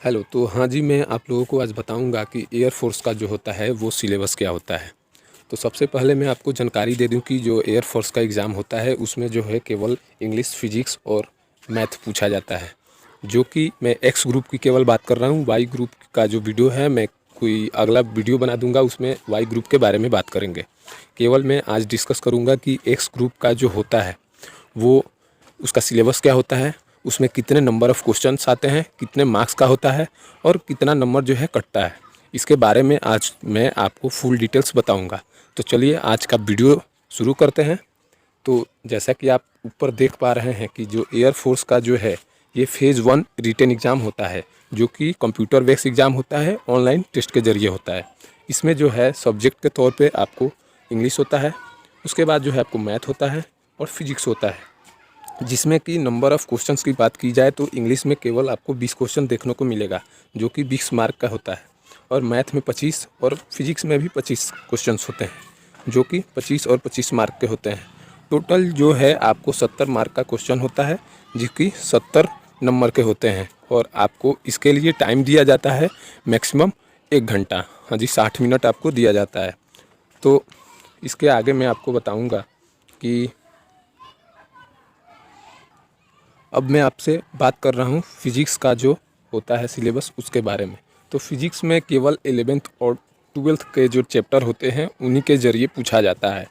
Hello. तो हाँ जी, मैं आप लोगों को आज बताऊंगा कि एयरफोर्स का जो होता है वो सिलेबस क्या होता है। तो सबसे पहले मैं आपको जानकारी दे दूं कि जो एयरफोर्स का एग्ज़ाम होता है उसमें जो है केवल इंग्लिश, फिजिक्स और मैथ पूछा जाता है। जो कि मैं एक्स ग्रुप की केवल बात कर रहा हूँ। वाई ग्रुप का जो वीडियो है मैं कोई अगला वीडियो बना दूंगा, उसमें वाई ग्रुप के बारे में बात करेंगे। केवल मैं आज डिस्कस करूँगा कि एक्स ग्रुप का जो होता है वो उसका सिलेबस क्या होता है, उसमें कितने नंबर ऑफ़ क्वेश्चंस आते हैं, कितने मार्क्स का होता है और कितना नंबर जो है कटता है। इसके बारे में आज मैं आपको फुल डिटेल्स बताऊंगा। तो चलिए आज का वीडियो शुरू करते हैं। तो जैसा कि आप ऊपर देख पा रहे हैं कि जो एयरफोर्स का जो है ये फ़ेज़ 1 रिटन एग्ज़ाम होता है, जो कि कंप्यूटर बेस्ड एग्ज़ाम होता है, ऑनलाइन टेस्ट के ज़रिए होता है। इसमें जो है सब्जेक्ट के तौर पे आपको इंग्लिश होता है, उसके बाद जो है आपको मैथ होता है और फिजिक्स होता है। जिसमें कि नंबर ऑफ़ क्वेश्चंस की बात की जाए तो इंग्लिश में केवल आपको 20 क्वेश्चन देखने को मिलेगा, जो कि 20 मार्क का होता है। और मैथ में 25 और फिजिक्स में भी 25 क्वेश्चंस होते हैं, जो कि 25 और 25 मार्क के होते हैं। टोटल जो है आपको 70 मार्क का क्वेश्चन होता है, जो कि 70 नंबर के होते हैं। और आपको इसके लिए टाइम दिया जाता है मैक्सिमम 1 घंटा। हाँ जी, 60 मिनट आपको दिया जाता है। तो इसके आगे मैं आपको बताऊँगा कि अब मैं आपसे बात कर रहा हूँ फिजिक्स का जो होता है सिलेबस, उसके बारे में। तो फिजिक्स में केवल 11th और 12th के जो चैप्टर होते हैं उन्हीं के ज़रिए पूछा जाता है।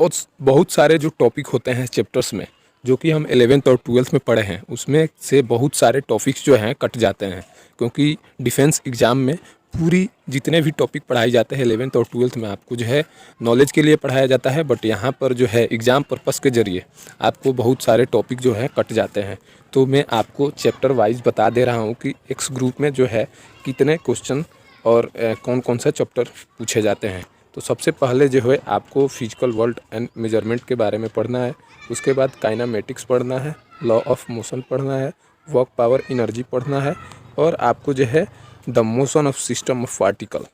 और बहुत सारे जो टॉपिक होते हैं चैप्टर्स में, जो कि हम 11th और 12th में पढ़े हैं, उसमें से बहुत सारे टॉपिक्स जो हैं कट जाते हैं। क्योंकि डिफेंस एग्ज़ाम में पूरी जितने भी टॉपिक पढ़ाए जाते हैं 11th और 12th में, आपको जो है नॉलेज के लिए पढ़ाया जाता है। बट यहाँ पर जो है एग्ज़ाम पर्पस के ज़रिए आपको बहुत सारे टॉपिक जो हैं कट जाते हैं। तो मैं आपको चैप्टर वाइज बता दे रहा हूँ कि एक्स ग्रुप में जो है कितने क्वेश्चन और कौन कौन सा चैप्टर पूछे जाते हैं। तो सबसे पहले जो है आपको फिजिकल वर्ल्ड एंड मेजरमेंट के बारे में पढ़ना है। उसके बाद काइनामेटिक्स पढ़ना है, लॉ ऑफ मोशन पढ़ना है, वर्क पावर एनर्जी पढ़ना है, और आपको जो है the motion of system of particle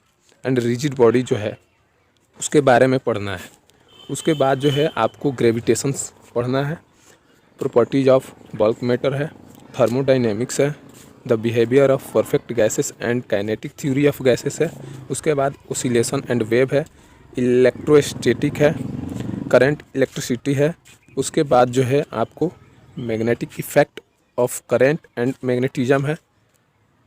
and rigid body जो है उसके बारे में पढ़ना है। उसके बाद जो है आपको ग्रेविटेशंस पढ़ना है, प्रॉपर्टीज ऑफ बल्क मैटर है, थर्मोडाइनेमिक्स है, the behaviour of perfect gases and kinetic theory of gases है। उसके बाद ओसिलेशन एंड वेव है, इलेक्ट्रोस्टैटिक है, करंट इलेक्ट्रिसिटी है। उसके बाद जो है आपको magnetic effect of current and magnetism है,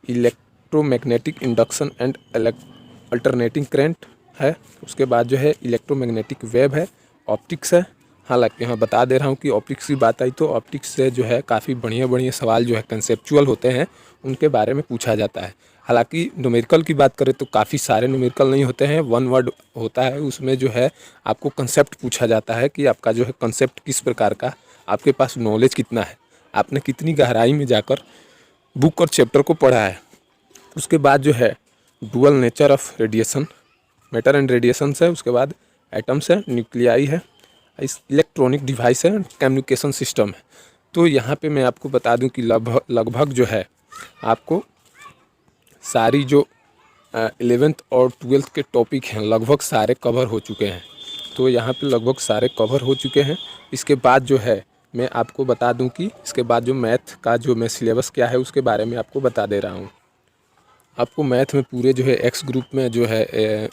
electromagnetic induction and alternating current है। उसके बाद जो है इलेक्ट्रोमैग्नेटिक वेव है, ऑप्टिक्स है। हालांकि यहाँ बता दे रहा हूँ कि ऑप्टिक्स की बात आई तो ऑप्टिक्स से जो है काफ़ी बढ़िया बढ़िया सवाल जो है कंसेप्चुअल होते हैं, उनके बारे में पूछा जाता है। हालांकि न्यूमेरिकल की बात करें तो काफ़ी सारे न्यूमेरिकल नहीं होते हैं, 1 वर्ड होता है। उसमें जो है आपको कंसेप्ट पूछा जाता है कि आपका जो है कंसेप्ट किस प्रकार का, आपके पास नॉलेज कितना है, आपने कितनी गहराई में जाकर बुक और चैप्टर को पढ़ा है। उसके बाद जो है dual nature of radiation, matter and radiations है। उसके बाद एटम्स है, न्यूक्लियाई है, इस इलेक्ट्रॉनिक डिवाइस है, कम्युनिकेशन सिस्टम है। तो यहाँ पे मैं आपको बता दूं कि लगभग जो है आपको सारी जो 11th और 12th के टॉपिक हैं लगभग सारे कवर हो चुके हैं। तो यहाँ पे लगभग सारे कवर हो चुके हैं। इसके बाद जो है मैं आपको बता दूं कि इसके बाद जो मैथ का जो मैं सिलेबस क्या है उसके बारे में आपको बता दे रहा हूँ। आपको मैथ में पूरे जो है एक्स ग्रुप में जो है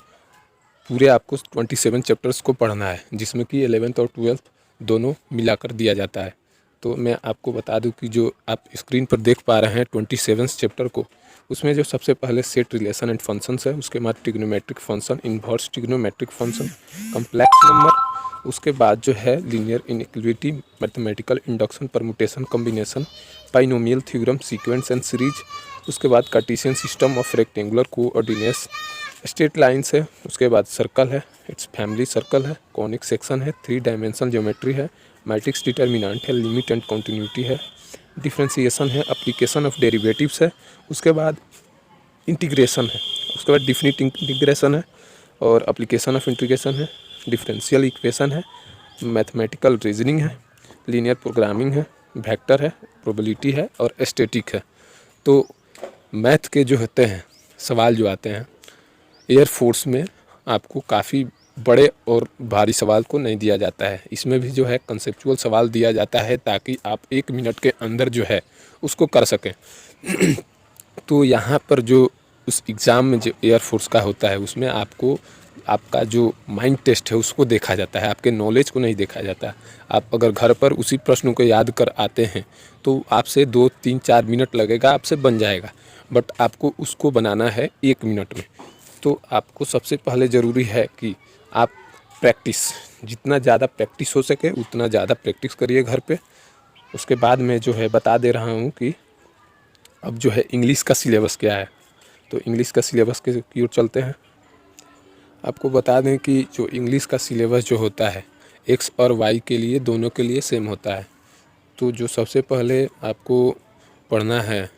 पूरे आपको 27 चैप्टर्स को पढ़ना है, जिसमें कि 11th और 12th दोनों मिलाकर दिया जाता है। तो मैं आपको बता दूं कि जो आप स्क्रीन पर देख पा रहे हैं 27 चैप्टर को, उसमें जो सबसे पहले सेट रिलेशन एंड फंक्शंस है, उसके बाद trigonometric function, inverse trigonometric function, complex number, उसके बाद जो है linear inequality, mathematical induction, permutation, combination, binomial theorem, sequence and series, उसके बाद Cartesian system of rectangular coordinates, straight lines है, उसके बाद सर्कल है, इट्स फैमिली सर्कल है, कॉनिक सेक्शन है, 3 डायमेंशनल ज्योमेट्री है, मैट्रिक्स डिटर्मिनेंट है, लिमिट एंड कंटिन्यूटी है, डिफ्रेंसिएशन है, एप्लीकेशन ऑफ डेरिवेटिव्स है, उसके बाद इंटीग्रेशन है, उसके बाद डिफिनिट इंटीग्रेशन है और एप्लीकेशन ऑफ इंटीग्रेशन है, डिफरेंशियल इक्वेशन है, मैथमेटिकल रीजनिंग है, लीनियर प्रोग्रामिंग है, वेक्टर है, प्रोबेबिलिटी है और स्टैटिक है। तो मैथ के जो होते हैं सवाल जो आते हैं एयरफोर्स में, आपको काफ़ी बड़े और भारी सवाल को नहीं दिया जाता है। इसमें भी जो है कंसेप्चुअल सवाल दिया जाता है ताकि आप 1 मिनट के अंदर जो है उसको कर सकें। तो यहाँ पर जो उस एग्ज़ाम में जो एयरफोर्स का होता है उसमें आपको आपका जो माइंड टेस्ट है उसको देखा जाता है, आपके नॉलेज को नहीं देखा जाता। आप अगर घर पर उसी प्रश्नों को याद कर आते हैं तो आपसे 2-3-4 मिनट लगेगा, आपसे बन जाएगा, बट आपको उसको बनाना है 1 मिनट में। तो आपको सबसे पहले ज़रूरी है कि आप प्रैक्टिस, जितना ज़्यादा प्रैक्टिस हो सके उतना ज़्यादा प्रैक्टिस करिए घर पे। उसके बाद मैं जो है बता दे रहा हूँ कि अब जो है इंग्लिश का सिलेबस क्या है। तो इंग्लिश का सिलेबस की ओर चलते हैं। आपको बता दें कि जो इंग्लिश का सिलेबस जो होता है एक्स और वाई के लिए, दोनों के लिए सेम होता है। तो जो सबसे पहले आपको पढ़ना है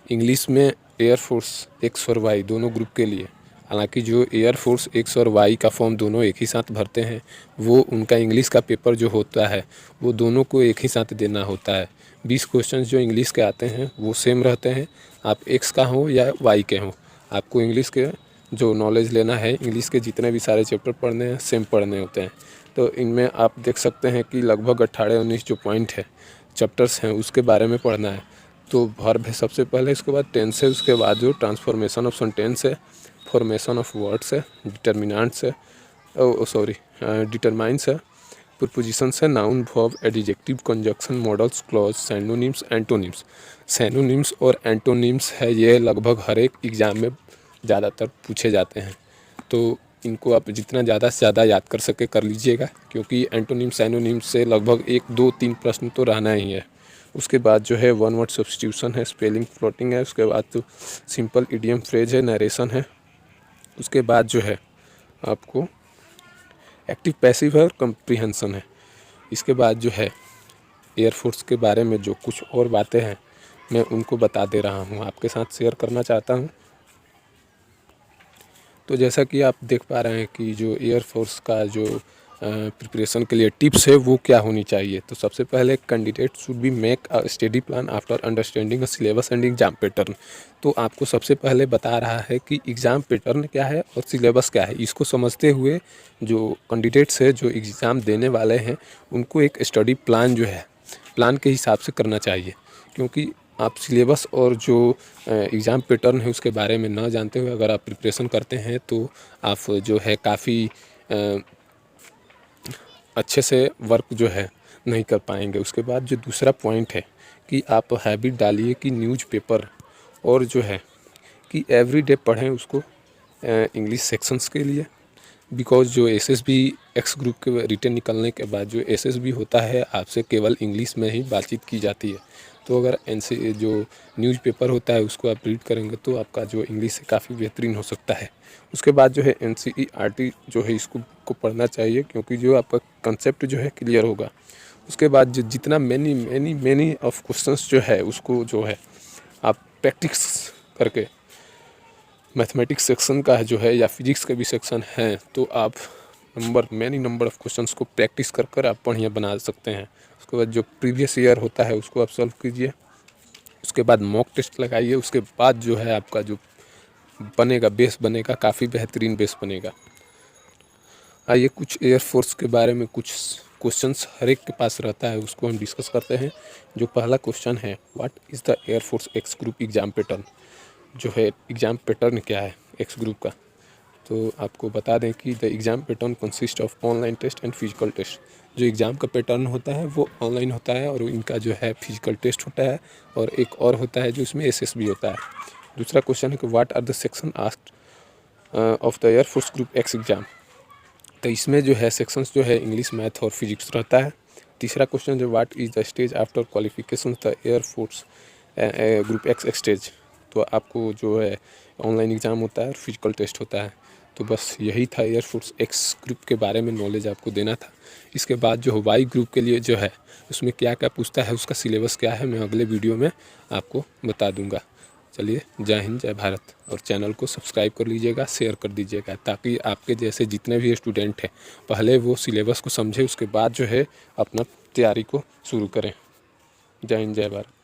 इंग्लिश में एयरफोर्स एक्स और वाई दोनों ग्रुप के लिए, हालांकि जो एयरफोर्स एक्स और वाई का फॉर्म दोनों एक ही साथ भरते हैं, वो उनका इंग्लिश का पेपर जो होता है वो दोनों को एक ही साथ देना होता है। 20 क्वेश्चंस जो इंग्लिश के आते हैं वो सेम रहते हैं, आप एक्स का हो या वाई के हो। आपको इंग्लिश के जो नॉलेज लेना है, इंग्लिश के जितने भी सारे चैप्टर पढ़ने हैं सेम पढ़ने होते हैं। तो इनमें आप देख सकते हैं कि लगभग 18-19 जो पॉइंट है चैप्टर्स हैं उसके बारे में पढ़ना है। तो वर्ब है सबसे पहले, उसके बाद टेंस है, उसके बाद जो ट्रांसफॉर्मेशन ऑफ सेंटेंस है, फॉर्मेशन ऑफ वर्ड्स है, डिटर्मिनेंट्स है, डिटरमाइंस है, प्रीपोजिशंस है, noun verb adjective conjunction models clause synonyms antonyms. Synonyms और एंटोनिम्स है, ये लगभग हर एक एग्ज़ाम में ज़्यादातर पूछे जाते हैं। तो इनको आप जितना ज़्यादा से ज़्यादा याद कर सके कर लीजिएगा, क्योंकि एंटोनिम्स सैनोनिम्स से लगभग 1-2-3 प्रश्न तो रहना ही है। उसके बाद जो है वन वर्ड सब्स्टिट्यूशन है, स्पेलिंग प्लॉटिंग है, उसके बाद तो सिंपल इडियम फ्रेज है, नरेशन है। उसके बाद जो है आपको एक्टिव पैसिव है और कंप्रीहेंशन है। इसके बाद जो है एयरफोर्स के बारे में जो कुछ और बातें हैं मैं उनको बता दे रहा हूँ, आपके साथ शेयर करना चाहता हूँ। तो जैसा कि आप देख पा रहे हैं कि जो एयरफोर्स का जो प्रिपरेशन के लिए टिप्स है वो क्या होनी चाहिए। तो सबसे पहले candidate should be make a study plan after understanding a syllabus and exam pattern. तो आपको सबसे पहले बता रहा है कि एग्ज़ाम पैटर्न क्या है और सिलेबस क्या है। इसको समझते हुए जो कैंडिडेट्स है जो एग्ज़ाम देने वाले हैं उनको एक स्टडी प्लान जो है प्लान के हिसाब से करना चाहिए, क्योंकि आप सिलेबस और जो एग्ज़ाम पैटर्न है उसके बारे में ना जानते हुए अगर आप प्रिपरेशन करते हैं तो आप जो है काफ़ी अच्छे से वर्क जो है नहीं कर पाएंगे। उसके बाद जो दूसरा पॉइंट है कि आप हैबिट डालिए कि न्यूज़पेपर और जो है कि एवरीडे पढ़ें उसको इंग्लिश सेक्शंस के लिए, बिकॉज जो एसएसबी एक्स ग्रुप के रिटर्न निकलने के बाद जो एसएसबी होता है आपसे केवल इंग्लिश में ही बातचीत की जाती है। तो अगर एनसी जो न्यूज़पेपर होता है उसको आप रीड करेंगे तो आपका जो इंग्लिश है काफ़ी बेहतरीन हो सकता है। उसके बाद जो है एनसीईआरटी जो है इसको को पढ़ना चाहिए, क्योंकि जो आपका कंसेप्ट जो है क्लियर होगा। उसके बाद जो जितना मैनी ऑफ क्वेश्चंस जो है उसको जो है आप प्रैक्टिस करके मैथमेटिक्स सेक्शन का जो है या फिजिक्स का भी सेक्शन है तो आप मैनी नंबर ऑफ क्वेश्चंस को प्रैक्टिस कर कर आप बढ़िया बना सकते हैं। उसके बाद जो प्रीवियस ईयर होता है उसको आप सॉल्व कीजिए। उसके बाद मॉक टेस्ट लगाइए। उसके बाद जो है आपका जो बनेगा बेस बनेगा, काफ़ी बेहतरीन बेस बनेगा। आइए कुछ एयरफोर्स के बारे में कुछ क्वेश्चंस हर एक के पास रहता है उसको हम डिस्कस करते हैं। जो पहला क्वेश्चन है, what is the air force x group exam pattern. जो है एग्ज़ाम पैटर्न क्या है एक्स ग्रुप का। तो आपको बता दें कि the exam pattern consist of online test and physical test. जो एग्ज़ाम का पैटर्न होता है वो ऑनलाइन होता है और इनका जो है फिजिकल टेस्ट होता है, और एक और होता है जो इसमें एसएसबी होता है। दूसरा क्वेश्चन है कि what are the section asked of the air force group X exam. तो इसमें जो है सेक्शंस जो है इंग्लिश, मैथ और फिजिक्स रहता है। तीसरा क्वेश्चन जो what is the stage after qualification the air force group x stage. तो आपको जो है ऑनलाइन एग्ज़ाम होता है और फिजिकल टेस्ट होता है। तो बस यही था एयरफोर्स एक्स ग्रुप के बारे में नॉलेज आपको देना था। इसके बाद जो वाई ग्रुप के लिए जो है उसमें क्या क्या पूछता है, उसका सिलेबस क्या है, मैं अगले वीडियो में आपको बता दूंगा। चलिए, जय हिंद जय भारत। और चैनल को सब्सक्राइब कर लीजिएगा, शेयर कर दीजिएगा, ताकि आपके जैसे जितने भी स्टूडेंट हैं पहले वो सिलेबस को समझे, उसके बाद जो है अपना तैयारी को शुरू करें। जय हिंद जय भारत।